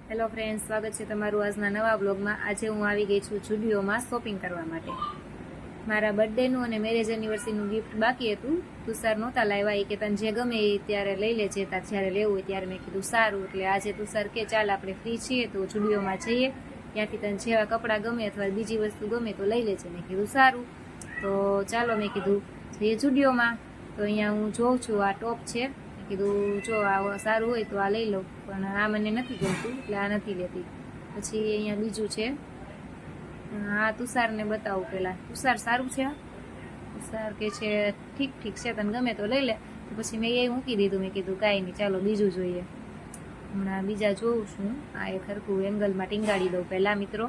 Hello friends, સ્વાગત છે તમારું આજના નવા બ્લોગમાં। આજે હું આવી ગઈ છું જુડિયોમાં શોપિંગ કરવા માટે। મારા બર્થડેનું અને મેરેજ એનિવર્સરીનું ગિફ્ટ બાકી હતું। તુષાર નહોતા લાવ્યા, એ કે તને જે ગમે એ ત્યારે લઈ લેજે, તાર જ્યારે લેવું હોય ત્યારે। મેં કીધું સારું। એટલે આજે તુષાર કે ચાલ આપણે ફ્રી છીએ તો જુડિયોમાં જઈએ, ત્યાંથી તને જેવા કપડાં ગમે અથવા બીજી વસ્તુ ગમે તો લઈ લેજે। મેં કીધું સારું, તો ચાલો મેં કીધું જઈએ જુડિયોમાં। તો અહીંયા હું જોઉં છું, આ ટોપ છે, કીધું જો આ સારું હોય તો આ લઈ લઉં, પણ આ મને નથી ગમતું એટલે આ નથી લેતી। પછી અહીંયા બીજું છે, આ તુષારને બતાવું પહેલાં। તુષાર સારું છે? તુષાર કે છે ઠીક ઠીક છે, તને ગમે તો લઈ લે। તો પછી મેં એ મૂકી દીધું। મેં કીધું કાંઈ નહીં, ચાલો બીજું જોઈએ। હમણાં બીજા જોઉં છું, આ એક હરખું એંગલમાં ટીંગાડી દઉં પહેલાં મિત્રો।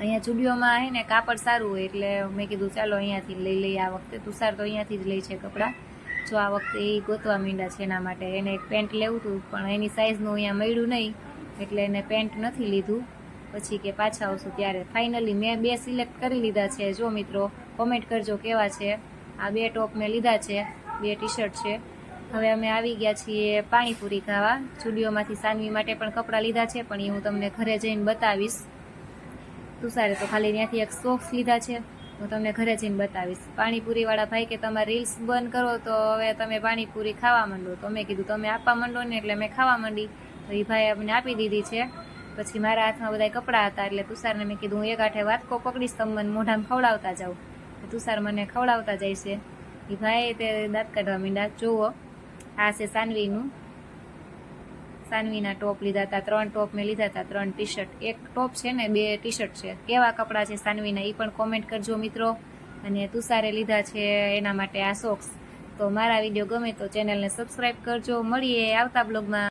અહીંયા જુડિયોમાં હે ને કાપડ સારું હોય એટલે મેં કીધું ચાલો અહીંયાથી લઈ લઈએ આ વખતે। તુષાર તો અહીંયાથી જ લે છે કપડાં। જો આ વખતે એ ગોતવા માંડ્યા છે એના માટે। એને એક પેન્ટ લેવું હતું પણ એની સાઇઝનું અહીંયા મળ્યું નહીં એટલે એને પેન્ટ નથી લીધું। પછી કે પાછા આવશું ત્યારે। ફાઇનલી મેં 2 સિલેક્ટ કરી લીધા છે। જો મિત્રો કોમેન્ટ કરજો કેવા છે। આ 2 ટોપ મેં લીધા છે, 2 ટી શર્ટ છે। હવે અમે આવી ગયા છીએ પાણીપુરી ખાવા। જુડિયોમાંથી સાનવી માટે પણ કપડાં લીધા છે, પણ એ હું તમને ઘરે જઈને બતાવીશ। તુષારે તો ખાલી ત્યાંથી એક સોક્સ લીધા છે, હું તમને ઘરે જઈને બતાવીશ। પાણીપુરીવાળા ભાઈ કે તમારે રીલ્સ બંધ કરો તો હવે તમે પાણીપુરી ખાવા માંડો। તો મેં કીધું તમે આપવા માંડો ને એટલે મેં ખાવા માંડી। તો એ ભાઈ અમને આપી દીધી છે। પછી મારા હાથમાં બધા કપડાં હતા એટલે તુષારને મેં કીધું હું એક હાથે વાટકો પકડીશ, તમે મને મોઢામાં ખવડાવતા જાઓ। તુષાર મને ખવડાવતા જાય છે। એ ભાઈ તે દાંત કાઢવા માંડ્યા। જુઓ આ છે સાનવીના ટોપ લીધા હતા। 3 ટોપ મેં લીધા હતા, 3 ટી શર્ટ। એક ટોપ છે ને 2 ટી શર્ટ છે। કેવા કપડાં છે સાનવીના એ પણ કોમેન્ટ કરજો મિત્રો। અને તુષારે લીધા છે એના માટે આ સોક્સ। તો મારા વિડીયો ગમે તો ચેનલને સબસ્ક્રાઈબ કરજો। મળીએ આવતા બ્લોગમાં।